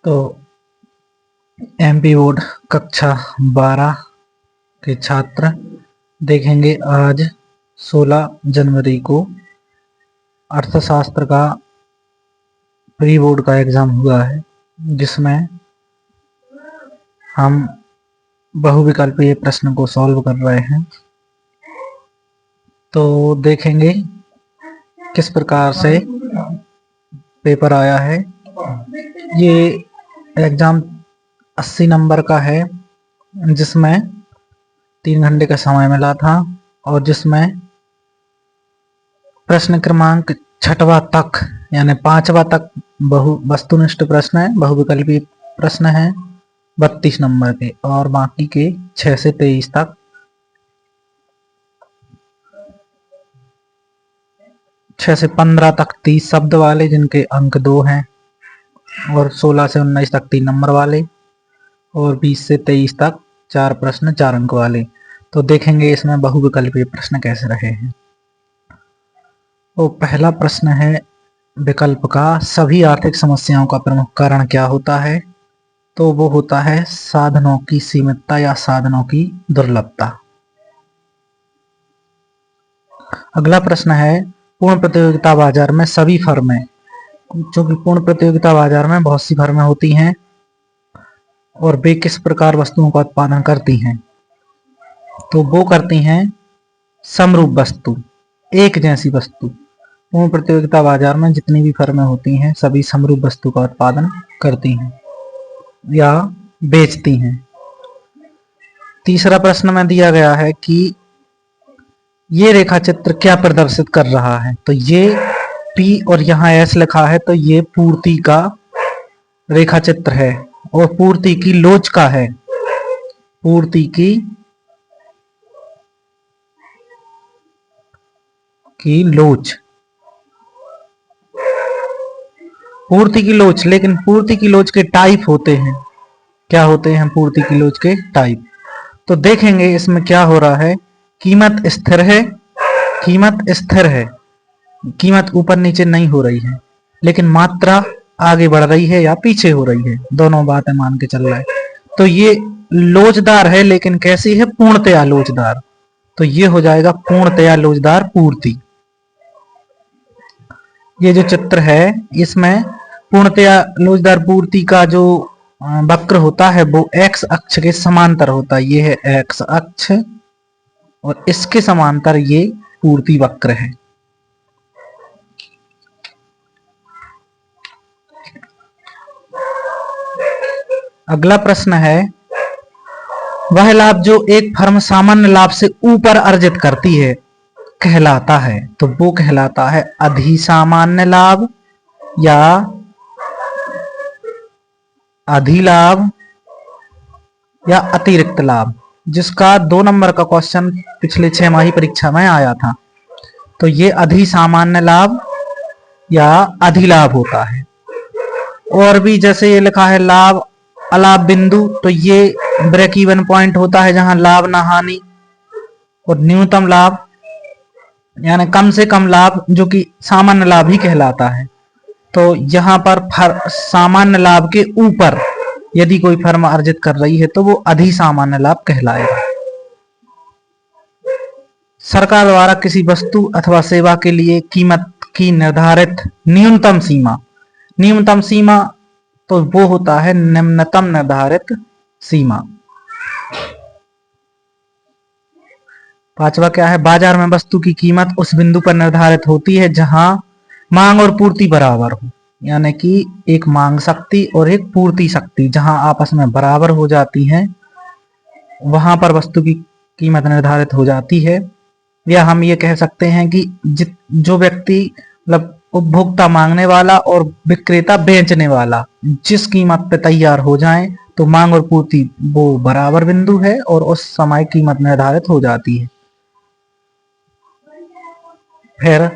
तो MP board कक्षा 12 के छात्र देखेंगे आज 16 जनवरी को अर्थशास्त्र का प्री बोर्ड का एग्जाम हुआ है, जिसमें हम बहुविकल्पीय प्रश्न को सॉल्व कर रहे हैं। तो देखेंगे किस प्रकार से पेपर आया है। ये एग्जाम 80 नंबर का है, जिसमें 3 घंटे का समय मिला था और जिसमें प्रश्न क्रमांक 6वां तक यानी 5वां तक वस्तुनिष्ठ प्रश्न है, बहुविकल्पी प्रश्न है 32 नंबर के, और बाकी के 6 से 23 तक 6 से 15 तक 30 शब्द वाले जिनके अंक 2 हैं, और 16 से 19 तक 3 नंबर वाले, और 20 से 23 तक 4 प्रश्न 4 अंक वाले। तो देखेंगे इसमें बहुविकल्पीय प्रश्न कैसे रहे हैं। तो पहला प्रश्न है, विकल्प का सभी आर्थिक समस्याओं का प्रमुख कारण क्या होता है? तो वो होता है साधनों की सीमितता या साधनों की दुर्लभता। अगला प्रश्न है, पूर्ण प्रतियोगिता बाजार में सभी फर्में, क्योंकि पूर्ण प्रतियोगिता बाजार में बहुत सी फर्में होती हैं और वे किस प्रकार वस्तुओं का उत्पादन करती हैं? तो वो करती हैं समरूप वस्तु, एक जैसी वस्तु। पूर्ण प्रतियोगिता बाजार में जितनी भी फर्में होती हैं सभी समरूप वस्तु का उत्पादन करती हैं या बेचती हैं। तीसरा प्रश्न में दिया गया है कि ये रेखा चित्र क्या प्रदर्शित कर रहा है? तो ये P और यहाँ S लिखा है, तो ये पूर्ति का रेखा चित्र है और पूर्ति की लोच का है। पूर्ति की लोच, पूर्ति की लोच। लेकिन पूर्ति की लोच के टाइप होते हैं, क्या होते हैं पूर्ति की लोच के टाइप? तो देखेंगे इसमें क्या हो रहा है। कीमत स्थिर है, कीमत स्थिर है, कीमत ऊपर नीचे नहीं हो रही है, लेकिन मात्रा आगे बढ़ रही है या पीछे हो रही है, दोनों बातें मान के चल रहा है। तो ये लोचदार है, लेकिन कैसी है? पूर्णतया लोचदार। तो ये हो जाएगा पूर्णतया लोचदार पूर्ति। ये जो चित्र है इसमें पूर्णतया लोचदार पूर्ति का जो वक्र होता है वो एक्स अक्ष के समांतर होता है। ये है एक्स अक्ष और इसके समांतर ये पूर्ति वक्र है। अगला प्रश्न है, वह लाभ जो एक फर्म सामान्य लाभ से ऊपर अर्जित करती है कहलाता है? तो वो कहलाता है अधिसामान्य लाभ या अधिलाभ या अतिरिक्त लाभ, जिसका 2 नंबर का क्वेश्चन पिछले 6 माही परीक्षा में आया था। तो ये अधिसामान्य लाभ या अधिलाभ होता है। और भी जैसे ये लिखा है लाभ अलाभ बिंदु, तो ये ब्रेक इवन पॉइंट होता है जहां लाभ ना हानि। और न्यूनतम लाभ यानी कम से कम लाभ, जो कि सामान्य लाभ ही कहलाता है। तो यहाँ पर सामान्य लाभ के ऊपर यदि कोई फर्म अर्जित कर रही है तो वो अधिसामान्य लाभ कहलाएगा। सरकार द्वारा किसी वस्तु अथवा सेवा के लिए कीमत की निर्धारित न्यूनतम सीमा, न्यूनतम सीमा तो वो होता है निम्नतम निर्धारित सीमा। 5वां क्या है? बाजार में वस्तु की कीमत उस बिंदु पर निर्धारित होती है जहां मांग और पूर्ति बराबर हो, यानी कि एक मांग शक्ति और एक पूर्ति शक्ति जहां आपस में बराबर हो जाती हैं, वहां पर वस्तु की कीमत निर्धारित हो जाती है। या हम ये कह सकते हैं कि जो व्यक्ति मतलब उपभोक्ता मांगने वाला और विक्रेता बेचने वाला जिस कीमत पे तैयार हो जाएं, तो मांग और पूर्ति वो बराबर बिंदु है और उस समय कीमत निर्धारित हो जाती है। फिर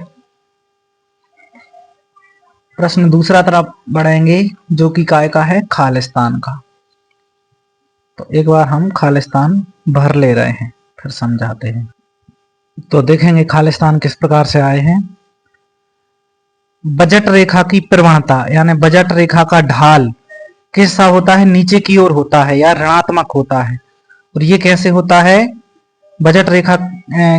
प्रश्न दूसरा तरफ बढ़ेंगे, जो कि काय का है? खालिस्तान का। तो एक बार हम खालिस्तान भर ले रहे हैं, फिर समझाते हैं। तो देखेंगे खालिस्तान किस प्रकार से आए हैं। बजट रेखा की प्रवणता यानी बजट रेखा का ढाल कैसा होता है, नीचे की ओर होता है या ऋणात्मक होता है। और ये कैसे होता है, बजट रेखा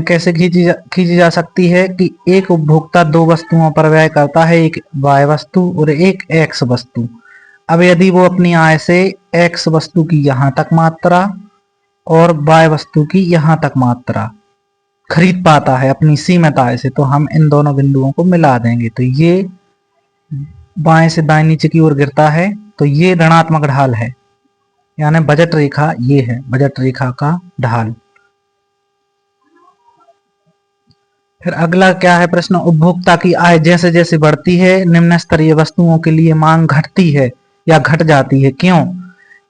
कैसे खींची जा सकती है कि एक उपभोक्ता दो वस्तुओं पर व्यय करता है, एक वाय वस्तु और एक एक्स वस्तु। अब यदि वो अपनी आय से एक्स वस्तु की यहाँ तक मात्रा और वाय वस्तु की यहाँ तक मात्रा खरीद पाता है अपनी सीमित आय से, तो हम इन दोनों बिंदुओं को मिला देंगे, तो ये बाएं से दाएं नीचे की ओर गिरता है, तो ये ऋणात्मक ढाल है, यानी बजट रेखा ये है, बजट रेखा का ढाल। फिर अगला क्या है प्रश्न, उपभोक्ता की आय जैसे जैसे बढ़ती है निम्न स्तरीय वस्तुओं के लिए मांग घटती है या घट जाती है, क्यों?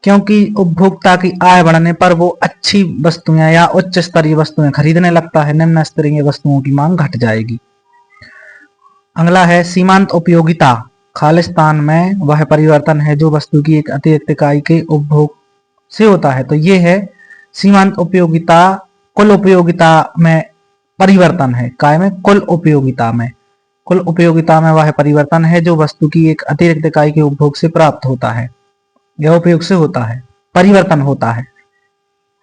क्योंकि उपभोक्ता की आय बढ़ने पर वो अच्छी वस्तुएं या उच्च स्तरीय वस्तुएं खरीदने लगता है, निम्न स्तरीय वस्तुओं की मांग घट जाएगी। अगला है सीमांत उपयोगिता, खालिस्तान में वह परिवर्तन है जो वस्तु की एक अतिरिक्त इकाई के उपभोग से होता है, तो ये है सीमांत उपयोगिता। कुल उपयोगिता में परिवर्तन है, काय में, कुल उपयोगिता में। कुल उपयोगिता में वह परिवर्तन है जो वस्तु की एक अतिरिक्त इकाई के उपभोग से प्राप्त होता है या उपयोग से होता है, परिवर्तन होता है।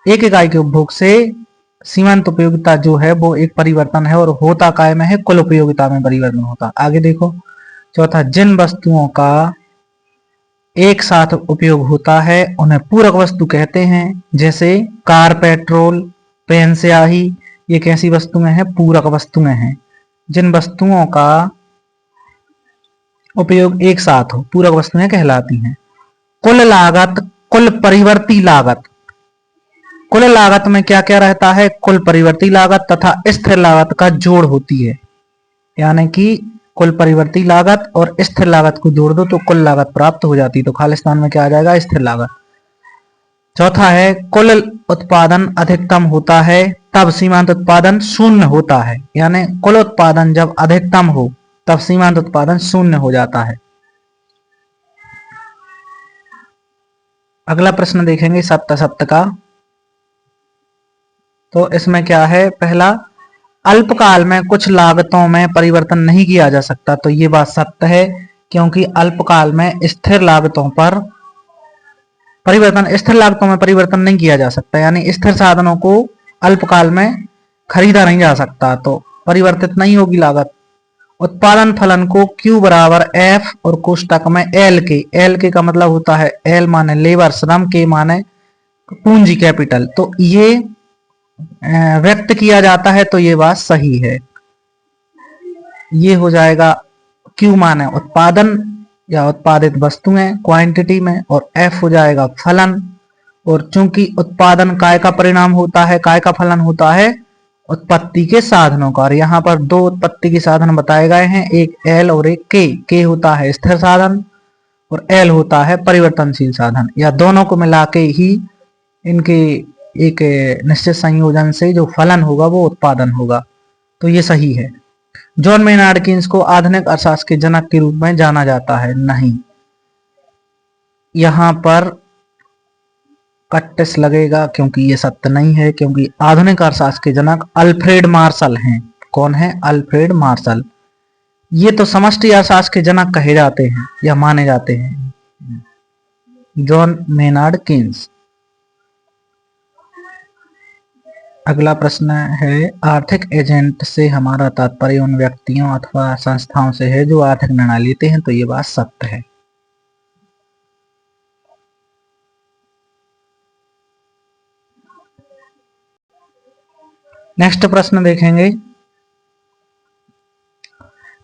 एक इकाई के उपभोग से सीमांत उपयोगिता जो है वो एक परिवर्तन है, और होता काय में है, कुल उपयोगिता में परिवर्तन होता। आगे देखो चौथा, जिन वस्तुओं का एक साथ उपयोग होता है उन्हें पूरक वस्तु कहते हैं, जैसे कार, पेट्रोल, पेन, स्याही, ये कैसी वस्तुएं हैं, पूरक वस्तुएं हैं। जिन वस्तुओं का उपयोग एक साथ हो पूरक वस्तुएं कहलाती हैं। कुल लागत, कुल परिवर्ती लागत, कुल लागत में क्या क्या रहता है, कुल परिवर्ती लागत तथा स्थिर लागत का जोड़ होती है, यानी कि कुल परिवर्ती लागत और स्थिर लागत को जोड़ दो तो कुल लागत प्राप्त हो जाती, तो खालिस्तान में क्या आ जाएगा, स्थिर लागत। चौथा है कुल उत्पादन अधिकतम होता है तब सीमांत उत्पादन शून्य होता है, यानी कुल उत्पादन जब अधिकतम हो तब सीमांत उत्पादन शून्य हो जाता है। अगला प्रश्न देखेंगे सप्त का, तो इसमें क्या है, पहला, अल्पकाल में कुछ लागतों में परिवर्तन नहीं किया जा सकता, तो ये बात सत्य है, क्योंकि अल्पकाल में स्थिर लागतों पर परिवर्तन, स्थिर लागतों में परिवर्तन नहीं किया जा सकता, यानी स्थिर साधनों को अल्पकाल में खरीदा नहीं जा सकता, तो परिवर्तित नहीं होगी लागत। उत्पादन फलन को Q बराबर F और कोष्टक में L के का मतलब होता है, L माने लेबर श्रम, K माने पूंजी कैपिटल, तो ये व्यक्त किया जाता है, तो ये बात सही है। ये हो जाएगा Q माने उत्पादन या उत्पादित वस्तुएं क्वांटिटी में, और F हो जाएगा फलन, और चूंकि उत्पादन काय का परिणाम होता है, काय का फलन होता है उत्पत्ति के साधनों का, और यहाँ पर दो उत्पत्ति के साधन बताए गए हैं, एक L और एक K होता है स्थिर साधन और L होता है परिवर्तनशील साधन, या दोनों को मिला के ही इनके एक निश्चित संयोजन से जो फलन होगा वो उत्पादन होगा, तो ये सही है। जॉन मेनार्ड कीन्स को आधुनिक अर्थशास्त्र के जनक के रूप में जाना जाता है, नहीं, यहाँ पर कट्टिस लगेगा क्योंकि ये सत्य नहीं है, क्योंकि आधुनिक अर्थशास्त्र के जनक अल्फ्रेड मार्शल हैं। कौन है, अल्फ्रेड मार्शल। ये तो समष्टि अर्थशास्त्र के जनक कहे जाते हैं या माने जाते हैं, जॉन मेनार्ड कीन्स। अगला प्रश्न है, आर्थिक एजेंट से हमारा तात्पर्य उन व्यक्तियों अथवा संस्थाओं से है जो आर्थिक निर्णय लेते हैं, तो ये बात सत्य है। नेक्स्ट प्रश्न देखेंगे,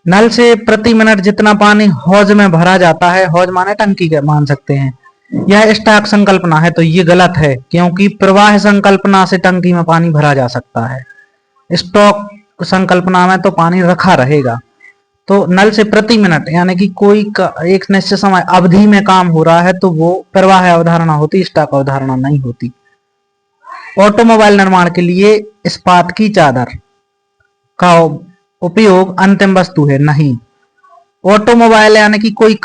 नल से प्रति मिनट जितना पानी हौज में भरा जाता है, हौज माने टंकी के मान सकते हैं, यह स्टॉक संकल्पना है, तो ये गलत है, क्योंकि प्रवाह संकल्पना से टंकी में पानी भरा जा सकता है, स्टॉक संकल्पना में तो पानी रखा रहेगा। तो नल से प्रति मिनट यानी कि कोई एक निश्चित समय अवधि में काम हो रहा है, तो वो प्रवाह अवधारणा होती, स्टॉक अवधारणा नहीं होती। ऑटोमोबाइल निर्माण के लिए इस्पात की चादर का उपयोग अंतिम वस्तु है, नहीं। ऑटोमोबाइल यानी कि कोई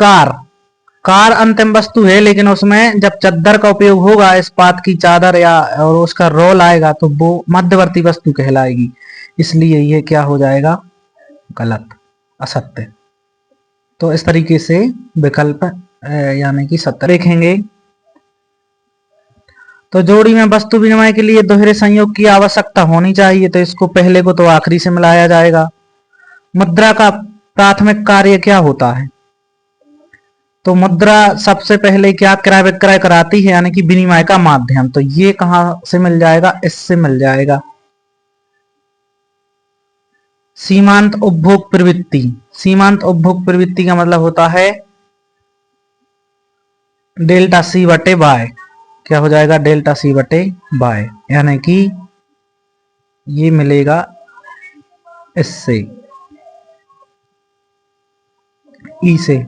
कार अंतिम वस्तु है, लेकिन उसमें जब चादर का उपयोग होगा, इस्पात की चादर या और उसका रोल आएगा, तो वो मध्यवर्ती वस्तु कहलाएगी, इसलिए ये क्या हो जाएगा, गलत, असत्य। तो इस तरीके से विकल्प यानी कि 70 देखेंगे। तो जोड़ी में वस्तु विनिमय के लिए दोहरे संयोग की आवश्यकता होनी चाहिए, तो इसको पहले को तो आखिरी से मिलाया जाएगा। मुद्रा का प्राथमिक कार्य क्या होता है? तो मुद्रा सबसे पहले क्या क्रय विक्रय कराती है, यानी कि विनिमय का माध्यम। तो ये कहां से मिल जाएगा? इससे मिल जाएगा। सीमांत उपभोग प्रवृत्ति। सीमांत उपभोग प्रवृत्ति का मतलब होता है डेल्टा सी बटे बाय। क्या हो जाएगा? डेल्टा सी बटे बाय, यानी कि ये मिलेगा इससे, ई से।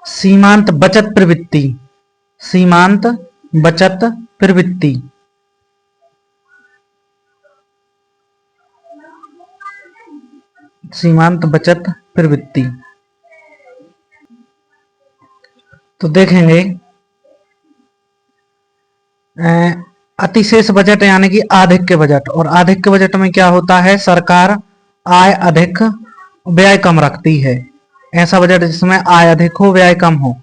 सीमांत बचत प्रवृत्ति। सीमांत बचत प्रवृत्ति। सीमांत बचत प्रवृत्ति। तो देखेंगे अतिशेष बजट यानी कि आधिक्य बजट। और आधिक्य बजट में क्या होता है? सरकार आय अधिक व्यय कम रखती है। ऐसा बजट जिसमें आय अधिक हो व्यय कम हो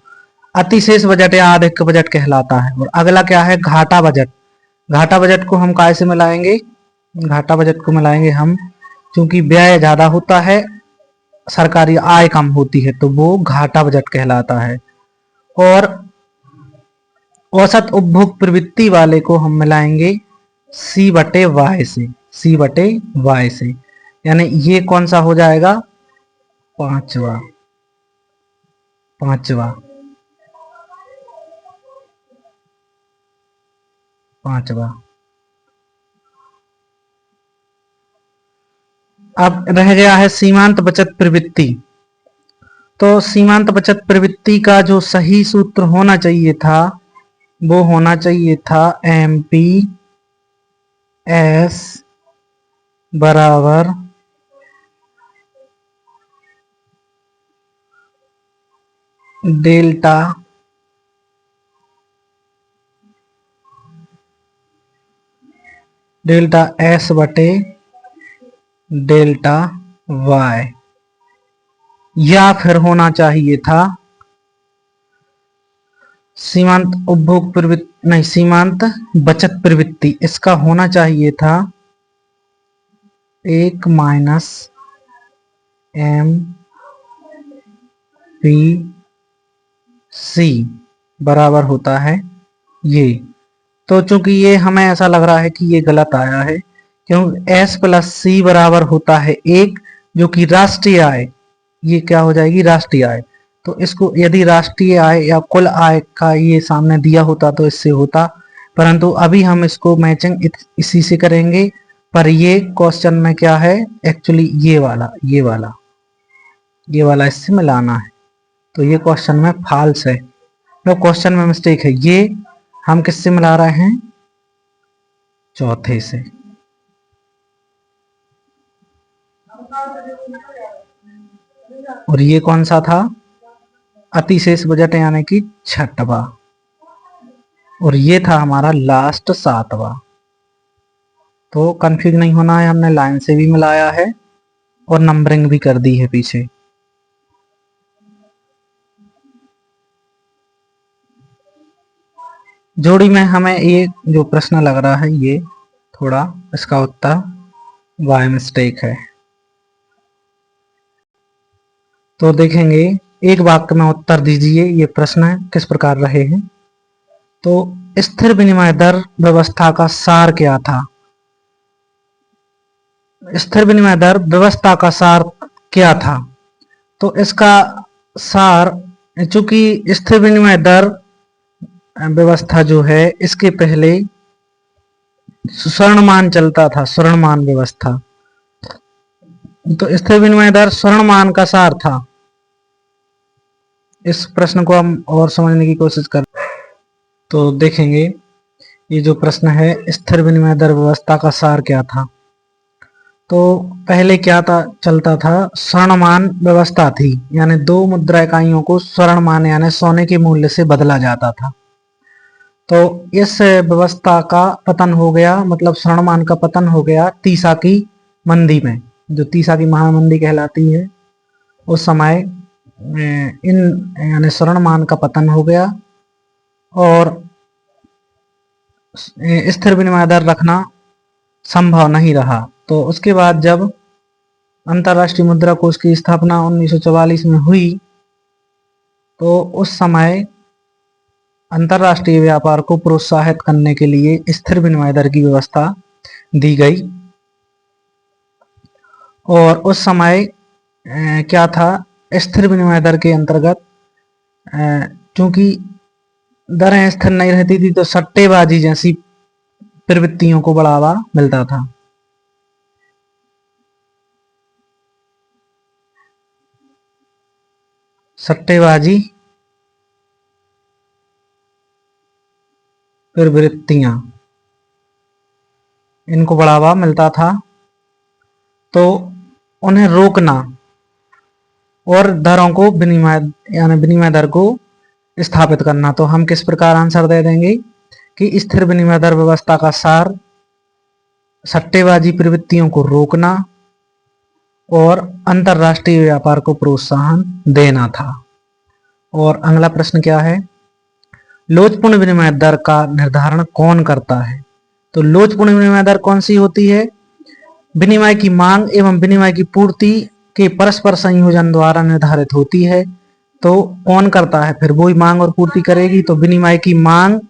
अतिशेष बजट या आधिक्य बजट कहलाता है। और अगला क्या है? घाटा बजट। घाटा बजट को हम काय से मिलाएंगे? घाटा बजट को मिलाएंगे हम, क्योंकि व्यय ज्यादा होता है सरकारी आय कम होती है, तो वो घाटा बजट कहलाता है। और औसत उपभोग प्रवृत्ति वाले को हम मिलाएंगे सी बटे वाई से। सी बटे वाई से, यानी ये कौन सा हो जाएगा? पांचवा। पांचवा पांचवा। अब रह गया है सीमांत बचत प्रवृत्ति। तो सीमांत बचत प्रवृत्ति का जो सही सूत्र होना चाहिए था वो होना चाहिए था MP S बराबर डेल्टा डेल्टा S बटे डेल्टा Y, या फिर होना चाहिए था सीमांत उपभोग प्रवृत्ति, नहीं सीमांत बचत प्रवृत्ति, इसका होना चाहिए था 1 माइनस MPC बराबर होता है ये। तो चूंकि ये हमें ऐसा लग रहा है कि ये गलत आया है, क्योंकि S प्लस C बराबर होता है 1, जो कि राष्ट्रीय आय, ये क्या हो जाएगी? राष्ट्रीय आय। तो इसको यदि राष्ट्रीय आय या कुल आय का ये सामने दिया होता तो इससे होता, परंतु अभी हम इसको मैचिंग इसी से करेंगे। पर ये क्वेश्चन में क्या है? एक्चुअली ये वाला इससे मिलाना है, तो ये क्वेश्चन में फॉल्स है, तो क्वेश्चन में मिस्टेक है। ये हम किससे मिला रहे हैं? चौथे से। और ये कौन सा था? अतिशेष बजट यानी कि 6वां। और ये था हमारा लास्ट 7वां। तो कंफ्यूज नहीं होना है, हमने लाइन से भी मिलाया है और नंबरिंग भी कर दी है पीछे। जोड़ी में हमें ये जो प्रश्न लग रहा है ये थोड़ा इसका उत्तर बाय मिस्टेक है। तो देखेंगे एक वाक्य में उत्तर दीजिए ये प्रश्न किस प्रकार रहे हैं। तो स्थिर विनिमय दर व्यवस्था का सार क्या था? स्थिर विनिमय दर व्यवस्था का सार क्या था? तो इसका सार, चूंकि स्थिर विनिमय दर व्यवस्था जो है इसके पहले स्वर्णमान चलता था, स्वर्णमान व्यवस्था। तो स्थिर विनिमय दर स्वर्णमान का सार था। इस प्रश्न को हम और समझने की कोशिश कर, तो देखेंगे ये जो प्रश्न है स्थिर विनिमय दर व्यवस्था का सार क्या था। तो पहले क्या था? चलता था स्वर्णमान व्यवस्था थी, यानी 2 मुद्रा इकाइयों को स्वर्णमान यानी सोने के मूल्य से बदला जाता था। तो इस व्यवस्था का पतन हो गया, मतलब स्वर्णमान का पतन हो गया तीसा की मंदी में, जो तीसा की महामंदी कहलाती है। उस समय इन यानी स्वर्णमान का पतन हो गया और स्थिर विनिमय दर रखना संभव नहीं रहा। तो उसके बाद जब अंतर्राष्ट्रीय मुद्रा कोष की स्थापना 1944 में हुई तो उस समय अंतर्राष्ट्रीय व्यापार को प्रोत्साहित करने के लिए स्थिर विनिमय दर की व्यवस्था दी गई। और उस समय क्या था, स्थिर विनिमय दर के अंतर्गत क्योंकि दरें स्थिर नहीं रहती थी तो सट्टेबाजी जैसी प्रवृत्तियों को बढ़ावा मिलता था। सट्टेबाजी प्रवृत्तियां, इनको बढ़ावा मिलता था तो उन्हें रोकना और दरों को विनिमय दर को स्थापित करना। तो हम किस प्रकार आंसर दे देंगे कि स्थिर विनिमय दर व्यवस्था का सार सट्टेबाजी प्रवृत्तियों को रोकना और अंतरराष्ट्रीय व्यापार को प्रोत्साहन देना था। और अगला प्रश्न क्या है, लोचपूर्ण विनिमय दर का निर्धारण कौन करता है? तो लोचपूर्ण विनिमय दर कौन सी होती है? विनिमय की मांग एवं विनिमय की पूर्ति के परस्पर संयोजन द्वारा निर्धारित होती है। तो कौन करता है? फिर वही मांग और पूर्ति करेगी। तो विनिमय की मांग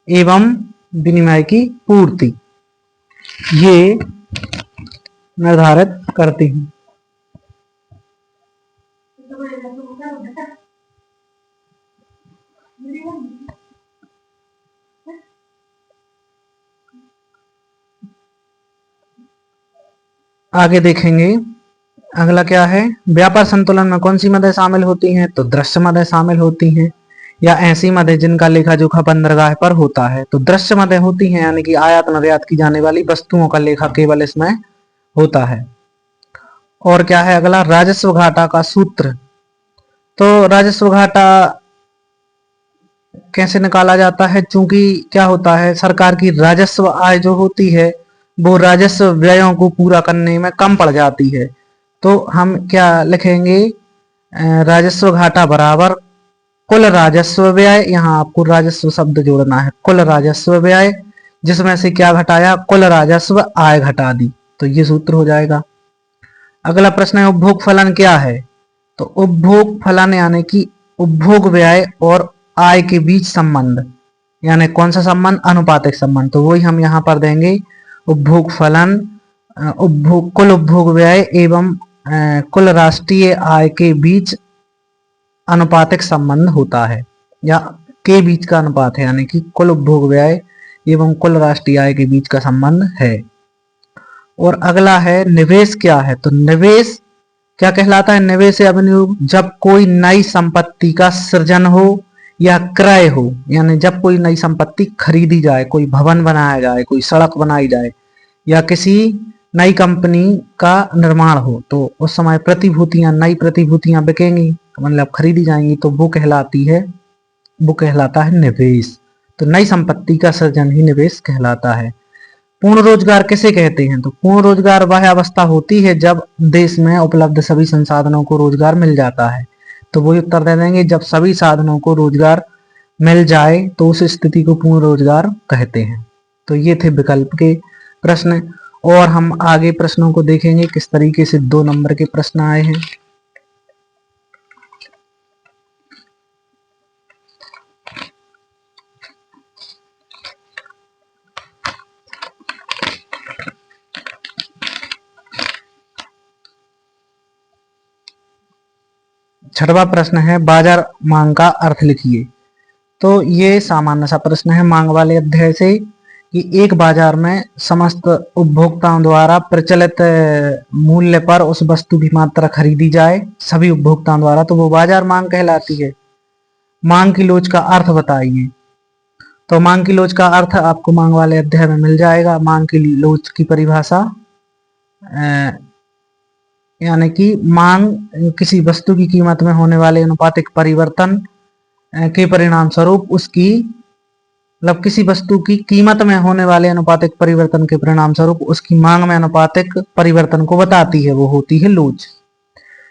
एवं विनिमय की पूर्ति ये निर्धारित करती है। आगे देखेंगे अगला क्या है, व्यापार संतुलन में कौन सी मदें शामिल होती हैं? तो दृश्य मदें शामिल होती हैं या ऐसी मदें जिनका लेखा जोखा बंदरगाह पर होता है। तो दृश्य मदें होती हैं यानी कि आयात निर्यात की जाने वाली वस्तुओं का लेखा केवल इसमें होता है। और क्या है अगला, राजस्व घाटा का सूत्र। तो राजस्व घाटा कैसे निकाला जाता है? चूंकि क्या होता है, सरकार की राजस्व आय जो होती है वो राजस्व व्ययों को पूरा करने में कम पड़ जाती है। तो हम क्या लिखेंगे, राजस्व घाटा बराबर कुल राजस्व व्यय, यहाँ आपको राजस्व शब्द जोड़ना है, कुल राजस्व व्यय जिसमें से क्या घटाया, कुल राजस्व आय घटा दी। तो ये सूत्र हो जाएगा। अगला प्रश्न है उपभोग फलन क्या है? तो उपभोग फलन यानी कि उपभोग व्यय और आय के बीच संबंध, यानी कौन सा संबंध, अनुपातिक संबंध। तो वही हम यहाँ पर देंगे, उपभोग फलन कुल उपभोग व्यय एवं कुल राष्ट्रीय आय के बीच अनुपातिक संबंध होता है या के बीच का अनुपात है, यानी कि कुल उपभोग व्यय एवं कुल राष्ट्रीय आय के बीच का संबंध है। और अगला है निवेश क्या है? तो निवेश क्या कहलाता है? निवेश या विनियोग जब कोई नई संपत्ति का सृजन हो या क्रय हो, यानी जब कोई नई संपत्ति खरीदी जाए, कोई भवन बनाया जाए, कोई सड़क बनाई जाए या किसी नई कंपनी का निर्माण हो, तो उस समय प्रतिभूतियां, नई प्रतिभूतियां बिकेंगी, मतलब खरीदी जाएंगी, तो वो कहलाता है निवेश। तो नई संपत्ति का सृजन ही निवेश कहलाता है। पूर्ण रोजगार किसे कहते हैं? तो पूर्ण रोजगार वह अवस्था होती है जब देश में उपलब्ध सभी संसाधनों को रोजगार मिल जाता है। तो वही उत्तर दे देंगे, जब सभी साधनों को रोजगार मिल जाए तो उस स्थिति को पूर्ण रोजगार कहते हैं। तो ये थे विकल्प के प्रश्न। और हम आगे प्रश्नों को देखेंगे किस तरीके से 2 नंबर के प्रश्न आए हैं। छठवां प्रश्न है बाजार मांग का अर्थ लिखिए। तो ये सामान्य सा प्रश्न है मांग वाले अध्याय से, कि एक बाजार में समस्त उपभोक्ताओं द्वारा प्रचलित मूल्य पर उस वस्तु की मात्रा खरीदी जाए सभी उपभोक्ताओं द्वारा, तो वो बाजार मांग कहलाती है। मांग की लोच का अर्थ बताइए। तो मांग की लोच का अर्थ आपको मांग वाले अध्याय में मिल जाएगा। मांग की लोच की परिभाषा यानी कि मांग किसी वस्तु की कीमत में होने वाले अनुपातिक परिवर्तन के परिणाम स्वरूप उसकी, मतलब किसी वस्तु की कीमत में होने वाले अनुपातिक परिवर्तन के परिणाम स्वरूप उसकी मांग में अनुपातिक परिवर्तन को बताती है, वो होती है लोच।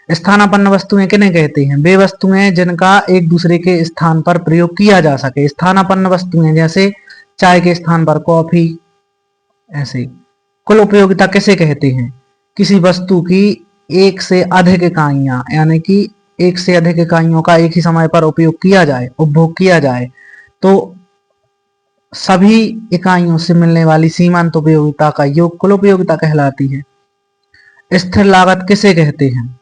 स्थानापन्न वस्तुएं किन्हें कहते हैं? वे वस्तुएं जिनका एक दूसरे के स्थान पर प्रयोग किया जा सके। स्थानापन्न वस्तुएं जैसे चाय के स्थान पर कॉफी, ऐसे। कुल उपयोगिता किसे कहते हैं? किसी वस्तु की एक से अधिक इकाइयां, यानी कि एक से अधिक इकाइयों का एक ही समय पर उपयोग किया जाए, उपभोग किया जाए, तो सभी इकाइयों से मिलने वाली सीमांत उपयोगिता का योग कुल उपयोगिता कहलाती है। स्थिर लागत किसे कहते हैं?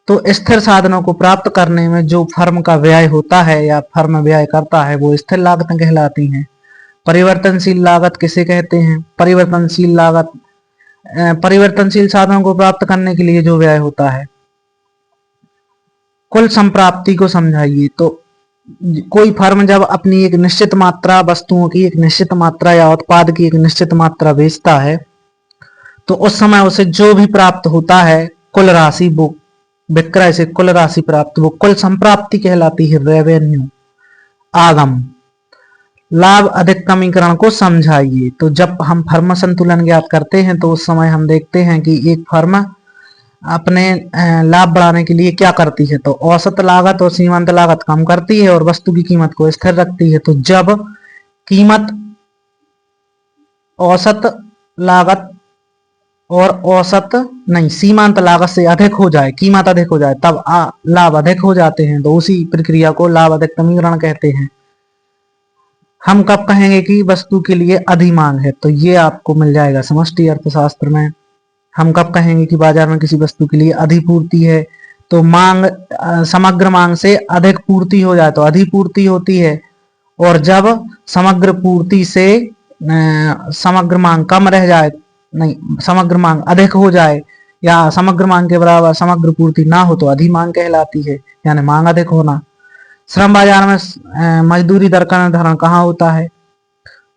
तो स्थिर साधनों को प्राप्त करने में जो फर्म का व्यय होता है या फर्म व्यय करता है वो स्थिर लागतें कहलाती हैं। परिवर्तनशील लागत किसे कहते हैं? परिवर्तनशील साधनों को प्राप्त करने के लिए जो व्यय होता है। कुल संप्राप्ति को समझाइए। तो कोई फर्म जब अपनी एक निश्चित मात्रा वस्तुओं की एक निश्चित मात्रा या उत्पाद की एक निश्चित मात्रा बेचता है तो उस समय उसे जो भी प्राप्त होता है कुल राशि, वो विक्रय से कुल राशि प्राप्त, वो कुल संप्राप्ति कहलाती है, रेवेन्यू, आगम। लाभ अधिक समीकरण को समझाइए। तो जब हम फर्म संतुलन ज्ञात करते हैं तो उस समय हम देखते हैं कि एक फर्म अपने लाभ बढ़ाने के लिए क्या करती है, तो औसत लागत और सीमांत लागत कम करती है और वस्तु की कीमत को स्थिर रखती है। तो जब कीमत औसत लागत और सीमांत लागत से अधिक हो जाए, कीमत अधिक हो जाए, तब लाभ अधिक हो जाते हैं। तो उसी प्रक्रिया को लाभ अधिक समीकरण कहते हैं। हम कब कहेंगे कि वस्तु के लिए अधिमांग है? तो ये आपको मिल जाएगा समष्टि अर्थशास्त्र में। हम कब कहेंगे कि बाजार में किसी वस्तु के लिए अधिपूर्ति है? तो मांग समग्र मांग से अधिक पूर्ति हो जाए तो अधिपूर्ति होती है, और जब समग्र पूर्ति से समग्र मांग कम रह जाए, नहीं, समग्र मांग अधिक हो जाए या समग्र मांग के बराबर समग्र पूर्ति ना हो तो अधिमांग कहलाती है, यानी मांग अधिक होना। श्रम बाजार में मजदूरी दर का निर्धारण कहाँ होता है?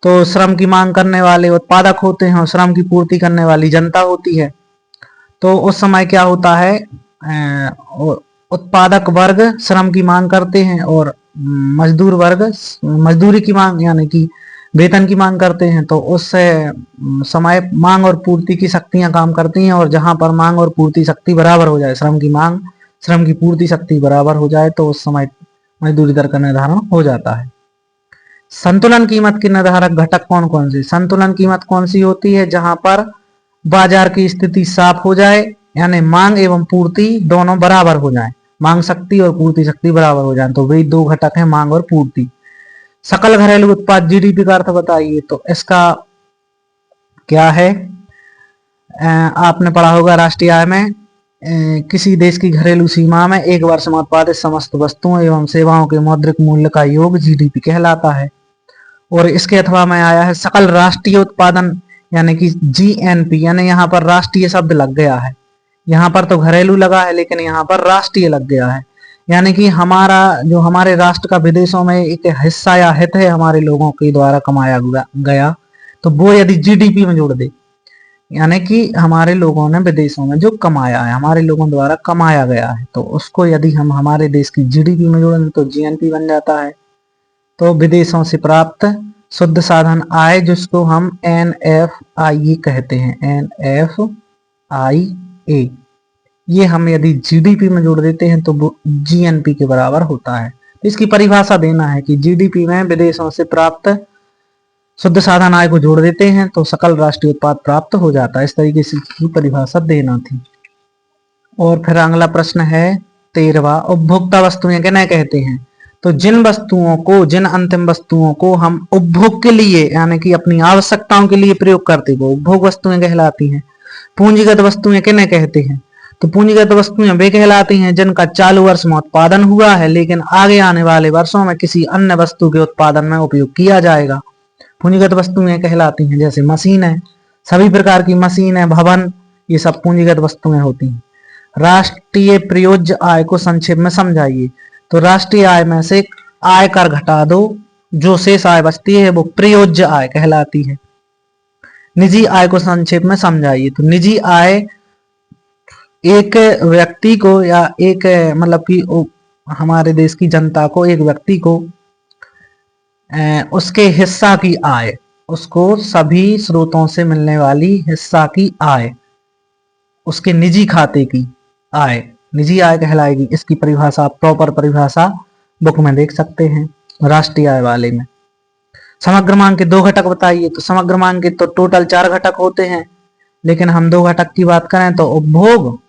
तो श्रम की मांग करने वाले उत्पादक होते हैं और श्रम की पूर्ति करने वाली जनता होती है। तो उस समय क्या होता है, उत्पादक वर्ग श्रम की मांग करते हैं और मजदूर वर्ग मजदूरी की मांग यानी कि वेतन की मांग करते हैं। तो उस समय मांग और पूर्ति की शक्तियां काम करती हैं, और जहां पर मांग और पूर्ति शक्ति बराबर हो जाए, श्रम की मांग श्रम की पूर्ति शक्ति बराबर हो जाए, तो उस समय मजदूरी दर का निर्धारण हो जाता है। संतुलन कीमत के निर्धारक घटक कौन कौन से? संतुलन कीमत कौन सी होती है? जहां पर बाजार की स्थिति साफ हो जाए, यानी मांग एवं पूर्ति दोनों बराबर हो जाएं, मांग शक्ति और पूर्ति शक्ति बराबर हो जाए, तो वही दो घटक हैं, मांग और पूर्ति। सकल घरेलू उत्पाद जीडीपी का अर्थ बताइए। तो इसका क्या है? आपने पढ़ा होगा राष्ट्रीय आय में किसी देश की घरेलू सीमा में एक वर्ष में उत्पादित समस्त वस्तुओं एवं सेवाओं के मौद्रिक मूल्य का योग जीडीपी कहलाता है। और इसके अथवा में आया है सकल राष्ट्रीय उत्पादन, यानी कि जीएनपी, यानी यहाँ पर राष्ट्रीय शब्द लग गया है। यहाँ पर तो घरेलू लगा है लेकिन यहाँ पर राष्ट्रीय लग गया है, यानी कि हमारा जो हमारे राष्ट्र का विदेशों में एक हिस्सा या हित है हमारे लोगों के द्वारा कमाया गया, तो वो यदि जीडीपी में जोड़ दे, यानी कि हमारे लोगों ने विदेशों में जो कमाया है, हमारे लोगों द्वारा कमाया गया है, तो उसको यदि हम हमारे देश की जीडीपी में जोड़ दें तो जीएनपी बन जाता है। तो विदेशों से प्राप्त शुद्ध साधन आय, जिसको हम NFIA कहते हैं, NFIA, ये हम यदि जीडीपी में जोड़ देते हैं तो जीएनपी के बराबर होता है। तो इसकी परिभाषा देना है कि जीडीपी में विदेशों से प्राप्त शुद्ध साधन आय को जोड़ देते हैं तो सकल राष्ट्रीय उत्पाद प्राप्त हो जाता है। इस तरीके से इसकी परिभाषा देना थी। और फिर अगला प्रश्न है 13वां, उपभोक्ता वस्तुएं किन्हें कहते हैं? तो जिन अंतिम वस्तुओं को हम उपभोग के लिए यानी कि अपनी आवश्यकताओं के लिए प्रयोग करते वो उपभोग वस्तुएं कहलाती हैं। पूंजीगत वस्तुएं किन्हें कहते हैं? तो पूंजीगत वस्तुएं वे कहलाती हैं जिनका चालू वर्ष में उत्पादन हुआ है लेकिन आगे आने वाले वर्षों में किसी अन्य वस्तु के उत्पादन में उपयोग किया जाएगा। पूंजीगत वस्तुएं कहलाती हैं, जैसे मशीन है, सभी प्रकार की मशीन है, भवन, ये सब पूंजीगत वस्तुएं होती हैं। राष्ट्रीय प्रयोज्य आय को संक्षेप में समझाइए। तो राष्ट्रीय आय में से आय कर घटा दो, जो शेष आय बचती है वो प्रयोज्य आय कहलाती है। निजी आय को संक्षेप में समझाइए। तो निजी आय एक व्यक्ति को या एक मतलब कि हमारे देश की जनता को, एक व्यक्ति को उसके हिस्सा की आय, उसको सभी स्रोतों से मिलने वाली हिस्सा की आय, उसके निजी खाते की आय, निजी आय कहलाएगी। इसकी परिभाषा, प्रॉपर परिभाषा बुक में देख सकते हैं, राष्ट्रीय आय वाले में। समग्र मांग के 2 घटक बताइए। तो समग्र मांग के तो टोटल 4 घटक होते हैं, लेकिन हम 2 घटक की बात करें तो उपभोग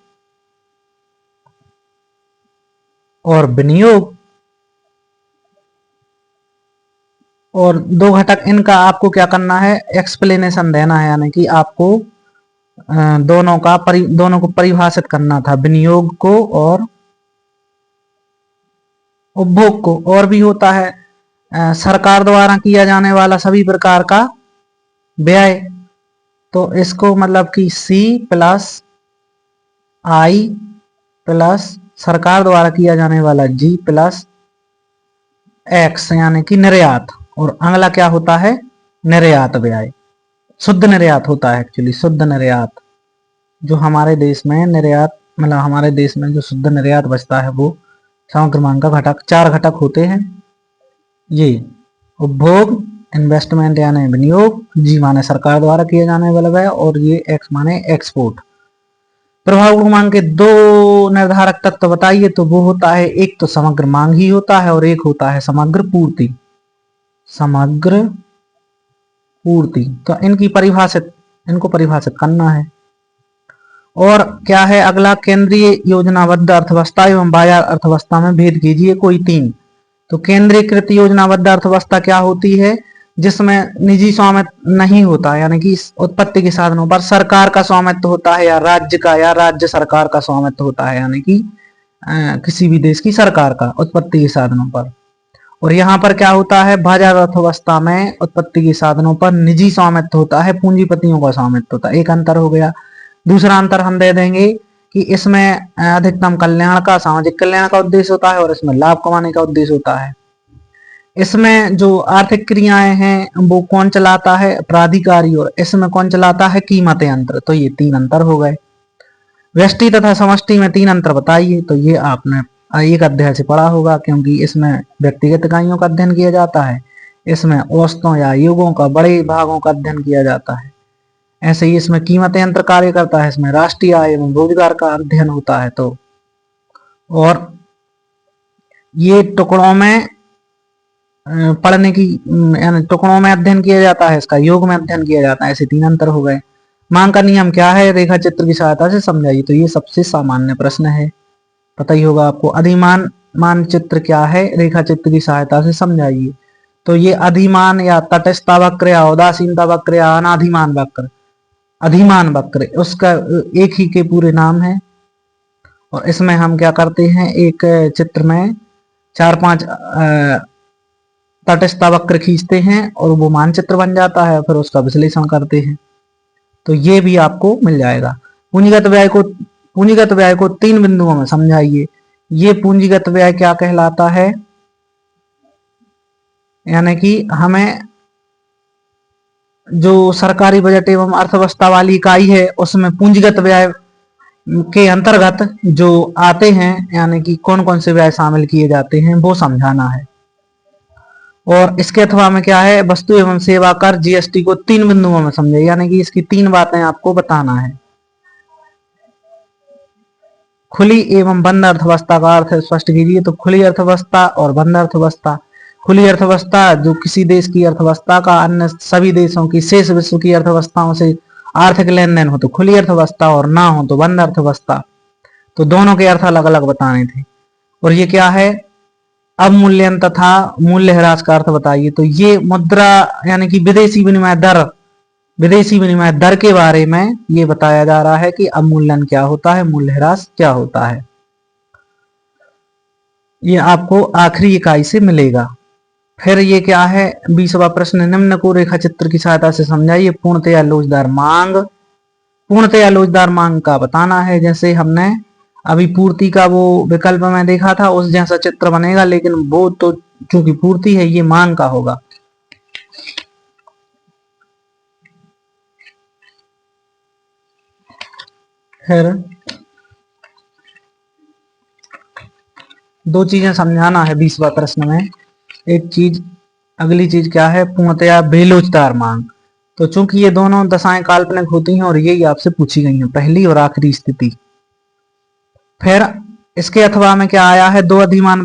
और विनियोग। और 2 घटक, इनका आपको क्या करना है, एक्सप्लेनेशन देना है, यानी कि आपको दोनों को परिभाषित करना था, विनियोग को और उपभोग को। और भी होता है सरकार द्वारा किया जाने वाला सभी प्रकार का व्यय। तो इसको मतलब कि C प्लस I प्लस सरकार द्वारा किया जाने वाला G प्लस X, यानी कि निर्यात। और अगला क्या होता है, निर्यात व्यय। शुद्ध निर्यात होता है एक्चुअली, शुद्ध निर्यात जो हमारे देश में निर्यात, मतलब हमारे देश में जो शुद्ध निर्यात बचता है वो समग्र मांग का घटक। 4 घटक होते हैं ये, उपभोग, इन्वेस्टमेंट यानी विनियोग, जी माने सरकार द्वारा किए जाने वाला व्यय, और ये एक्स माने एक्सपोर्ट। प्रभाव मांग के 2 निर्धारक तत्व बताइए। तो वो होता है, एक तो समग्र मांग ही होता है और एक होता है समग्र पूर्ति। समग्र पूर्ति, तो इनको परिभाषित करना है। और क्या है अगला, केंद्रीय योजनाबद्ध अर्थव्यवस्था एवं बाजार अर्थव्यवस्था में भेद कीजिए कोई 3। तो केंद्रीकृत योजनाबद्ध अर्थव्यवस्था क्या होती है, जिसमें निजी स्वामित्व नहीं होता, यानी कि उत्पत्ति के साधनों पर सरकार का स्वामित्व होता है, या राज्य का, या राज्य सरकार का स्वामित्व होता है, यानी कि किसी भी देश की सरकार का उत्पत्ति के साधनों पर। और यहाँ पर क्या होता है, बाजार अर्थव्यवस्था में उत्पत्ति के साधनों पर निजी स्वामित्व होता है, पूंजीपतियों का स्वामित्व होता है। एक अंतर हो गया। दूसरा अंतर हम दे देंगे कि इसमें अधिकतम कल्याण का, सामाजिक कल्याण का उद्देश्य होता है और इसमें लाभ कमाने का उद्देश्य होता है। इसमें जो आर्थिक क्रियाएं हैं वो कौन चलाता है, प्राधिकारी, और इसमें कौन चलाता है, कीमत यंत्र। तो ये 3 अंतर हो गए। व्यष्टि तथा समष्टि में 3 अंतर बताइए। तो ये आपने एक अध्याय से पढ़ा होगा, क्योंकि इसमें व्यक्तिगत इकाइयों का अध्ययन किया जाता है, इसमें औसतों या युगों का, बड़े भागों का अध्ययन किया जाता है। ऐसे ही इसमें कीमत यंत्र कार्य करता है, इसमें राष्ट्रीय आय एवं रोजगार का अध्ययन होता है। तो और ये टुकड़ों में पढ़ने की, यानी टुकड़ों में अध्ययन किया जाता है, इसका योग में अध्ययन किया जाता है। ऐसे 3 अंतर हो गए। मांग का नियम क्या है, रेखा चित्र की सहायता से समझाइए। तो ये सबसे सामान्य प्रश्न है, पता ही होगा आपको। अधिमान मानचित्र क्या है, रेखा चित्र की सहायता से समझाइए। तो ये अधिमान या तटस्थता वक्र या उदासीनता वक्र या अनाधिमान वक्र, अधिमान वक्र उसका एक ही के पूरे नाम है। और इसमें हम क्या करते हैं, एक चित्र में 4-5 तटस्थता वक्र खींचते हैं और वो मानचित्र बन जाता है, फिर उसका विश्लेषण करते हैं। तो ये भी आपको मिल जाएगा। पूंजीगत व्यय को 3 बिंदुओं में समझाइए। ये पूंजीगत व्यय क्या कहलाता है, यानी कि हमें जो सरकारी बजट एवं अर्थव्यवस्था वाली इकाई है उसमें पूंजीगत व्यय के अंतर्गत जो आते हैं, यानी कि कौन कौन से व्यय शामिल किए जाते हैं, वो समझाना है। और इसके अथवा में क्या है, वस्तु एवं सेवा कर जीएसटी को 3 बिंदुओं में समझे, यानी कि इसकी 3 बातें आपको बताना है। खुली एवं बंद अर्थव्यवस्था का अर्थ स्पष्ट कीजिए। तो खुली अर्थव्यवस्था और बंद अर्थव्यवस्था। खुली अर्थव्यवस्था जो किसी देश की अर्थव्यवस्था का अन्य सभी देशों की, शेष विश्व की अर्थव्यवस्थाओं से आर्थिक लेन देन हो तो खुली अर्थव्यवस्था, और ना हो तो बंद अर्थव्यवस्था। तो दोनों के अर्थ अलग अलग बताने थे। और ये क्या है, अवमूल्यन तथा मूल्य ह्रास का अर्थ बताइए। तो ये मुद्रा यानी कि विदेशी विनिमय दर के बारे में ये बताया जा रहा है कि अवमूल्यन क्या होता है, मूल्य ह्रास क्या होता है। ये आपको आखिरी इकाई से मिलेगा। फिर ये क्या है, 20वां प्रश्न, निम्न को रेखा चित्र की सहायता से समझाइए। पूर्णतया लोचदार मांग। पूर्णतया लोचदार मांग का बताना है, जैसे हमने अभी पूर्ति का वो विकल्प में देखा था उस जैसा चित्र बनेगा, लेकिन वो तो चूंकि पूर्ति है ये मांग का होगा। फिर 2 चीजें समझाना है 20वां प्रश्न में। एक चीज, अगली चीज क्या है, पूर्णतया बेलोचदार मांग। तो चूंकि ये दोनों दशाएं काल्पनिक होती हैं और यही आपसे पूछी गई हैं, पहली और आखिरी स्थिति। फिर इसके अथवा में क्या आया है, दो अधिमान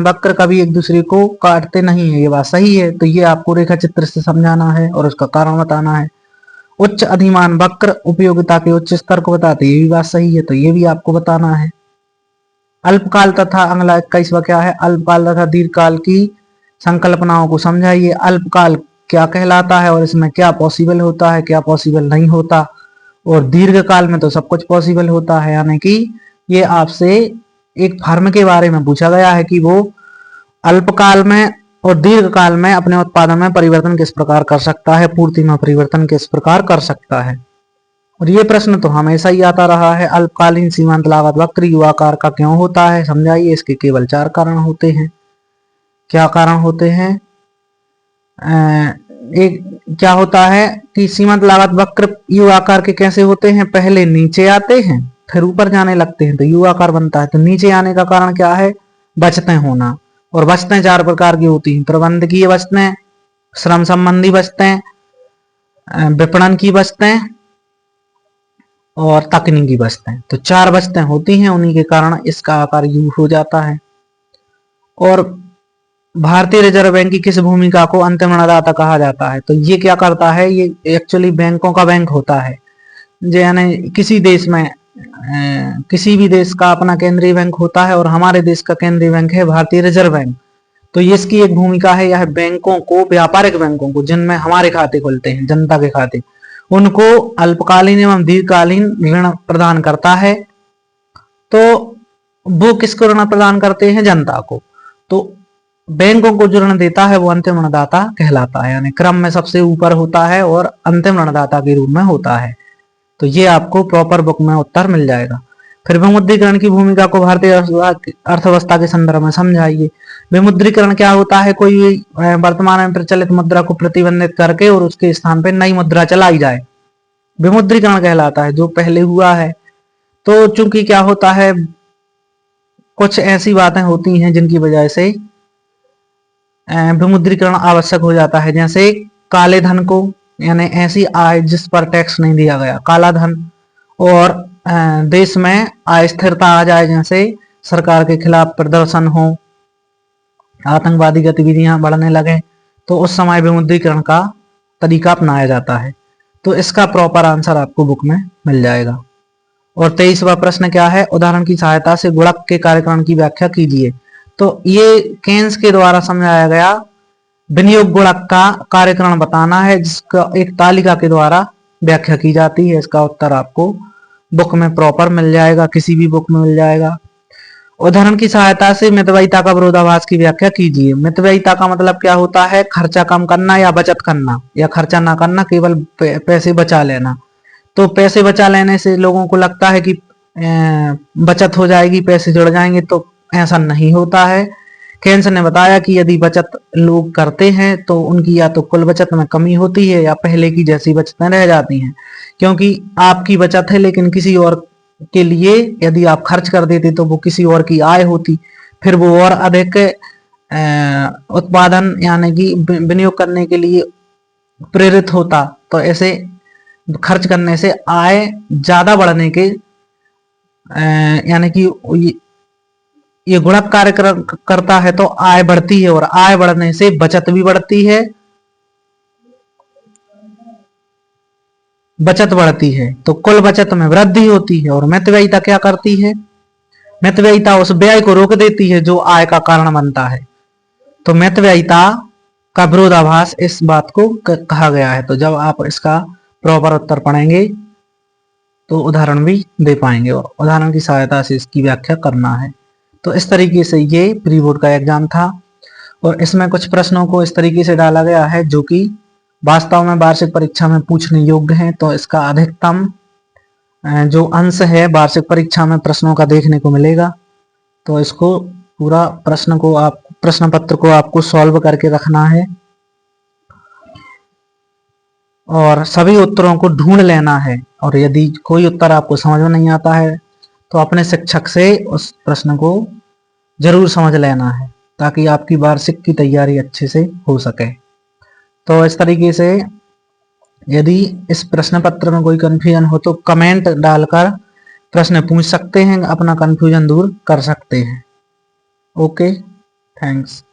वक्र कभी एक दूसरे को काटते नहीं है, ये बात सही है। तो ये आपको रेखा चित्र से समझाना है और उसका कारण बताना है। उच्च अधिमान वक्र उपयोगिता के उच्च स्तर को बताते, ये भी बात सही है, तो ये भी आपको बताना है। अल्पकाल तथा अगला 21वां क्या है, अल्पकाल तथा दीर्घकाल की संकल्पनाओं को समझाइए। अल्पकाल क्या कहलाता है और इसमें क्या पॉसिबल होता है, क्या पॉसिबल नहीं होता, और दीर्घकाल में तो सब कुछ पॉसिबल होता है। यानी कि ये आपसे एक फर्म के बारे में पूछा गया है कि वो अल्पकाल में और दीर्घकाल में अपने उत्पादन में परिवर्तन किस प्रकार कर सकता है, पूर्ति में परिवर्तन किस प्रकार कर सकता है। और ये प्रश्न तो हमेशा ही आता रहा है। अल्पकालीन सीमांत लागत वक्र युवाकार का क्यों होता है, समझाइए। इसके केवल 4 कारण होते हैं। क्या कारण होते हैं? एक क्या होता है कि सीमांत लागत वक्र यू आकार के कैसे होते हैं, पहले नीचे आते हैं फिर ऊपर जाने लगते हैं, तो यू आकार बनता है। तो नीचे आने का कारण क्या है, बचतें होना। और बचतें 4 प्रकार की होती हैं, प्रबंधकीय बचतें, श्रम संबंधी बचतें, विपणन की बचतें और तकनीकी बचतें। तो 4 बचतें होती हैं, उन्हीं के कारण इसका आकार यू हो जाता है। और भारतीय रिजर्व बैंक की किस भूमिका को अंतिम ऋणदाता कहा जाता है, तो ये क्या करता है, ये एक्चुअली बैंकों का बैंक होता है। यानी किसी देश में किसी भी देश का अपना केंद्रीय बैंक होता है और हमारे देश का केंद्रीय बैंक है भारतीय रिजर्व बैंक। तो इसकी एक भूमिका है, यह बैंकों को, व्यापारिक बैंकों को जिनमें हमारे खाते खुलते हैं, जनता के खाते, उनको अल्पकालीन एवं दीर्घकालीन ऋण प्रदान करता है। तो वो किसको ऋण प्रदान करते हैं, जनता को। तो बैंकों को जो ऋण देता है वो अंतिम ऋणदाता कहलाता है, यानी क्रम में सबसे ऊपर होता है और अंतिम ऋणदाता के रूप में होता है। तो ये आपको प्रॉपर बुक में उत्तर मिल जाएगा। फिर विमुद्रीकरण की भूमिका को भारतीय अर्थव्यवस्था के संदर्भ में समझाइए। विमुद्रीकरण क्या होता है, कोई वर्तमान में प्रचलित मुद्रा को प्रतिबंधित करके और उसके स्थान पर नई मुद्रा चलाई जाए, विमुद्रीकरण कहलाता है, जो पहले हुआ है। तो चूंकि क्या होता है, कुछ ऐसी बातें होती हैं जिनकी वजह से विमुद्रीकरण आवश्यक हो जाता है, जैसे काले धन को, यानी ऐसी आय जिस पर टैक्स नहीं दिया गया, काला धन, और देश में अस्थिरता आ जाए, जैसे सरकार के खिलाफ प्रदर्शन हो, आतंकवादी गतिविधियां बढ़ने लगे, तो उस समय विमुद्रीकरण का तरीका अपनाया जाता है। तो इसका प्रॉपर आंसर आपको बुक में मिल जाएगा। और 23वां प्रश्न क्या है, उदाहरण की सहायता से गुणक के कार्यक्रम की व्याख्या कीजिए। तो ये केन्स के द्वारा समझाया गया विनियोग गुणक का कार्यक्रम बताना है, जिसका एक तालिका के द्वारा व्याख्या की जाती है। इसका उत्तर आपको बुक में प्रॉपर मिल जाएगा, किसी भी बुक में मिल जाएगा। उदाहरण की सहायता से मितव्ययिता का विरोधाभास की व्याख्या कीजिए। मितव्ययिता का मतलब क्या होता है, खर्चा कम करना या बचत करना, या खर्चा ना करना, केवल पैसे बचा लेना। तो पैसे बचा लेने से लोगों को लगता है कि बचत हो जाएगी, पैसे जुड़ जाएंगे, तो ऐसा नहीं होता है। केन्स ने बताया कि यदि बचत लोग करते हैं तो उनकी या तो कुल बचत में कमी होती है या पहले की जैसी बचतें रह जाती हैं, क्योंकि आपकी बचत है लेकिन किसी और के लिए यदि आप खर्च कर देते तो वो किसी और की आय होती, फिर वो और अधिक उत्पादन यानी कि विनियोग करने के लिए प्रेरित होता। तो ऐसे खर्च करने से आय ज्यादा बढ़ने के यानी कि ये गुणक कार्य करता है, तो आय बढ़ती है और आय बढ़ने से बचत भी बढ़ती है, बचत बढ़ती है, तो कुल बचत में वृद्धि होती है। और मितव्ययिता क्या करती है, मितव्ययिता उस व्यय को रोक देती है जो आय का कारण बनता है। तो मितव्ययिता का विरोधाभास इस बात को कहा गया है। तो जब आप इसका प्रॉपर उत्तर पढ़ेंगे तो उदाहरण भी दे पाएंगे और उदाहरण की सहायता से इसकी व्याख्या करना है। तो इस तरीके से ये प्री बोर्ड का एग्जाम था और इसमें कुछ प्रश्नों को इस तरीके से डाला गया है जो कि वास्तव में वार्षिक परीक्षा में पूछने योग्य हैं। तो इसका अधिकतम जो अंश है वार्षिक परीक्षा में प्रश्नों का देखने को मिलेगा। तो इसको पूरा प्रश्न पत्र को आपको सॉल्व करके रखना है और सभी उत्तरों को ढूंढ लेना है। और यदि कोई उत्तर आपको समझ में नहीं आता है तो अपने शिक्षक से उस प्रश्न को जरूर समझ लेना है, ताकि आपकी वार्षिक की तैयारी अच्छे से हो सके। तो इस तरीके से यदि इस प्रश्न पत्र में कोई कंफ्यूजन हो तो कमेंट डालकर प्रश्न पूछ सकते हैं, अपना कंफ्यूजन दूर कर सकते हैं। Okay, thanks.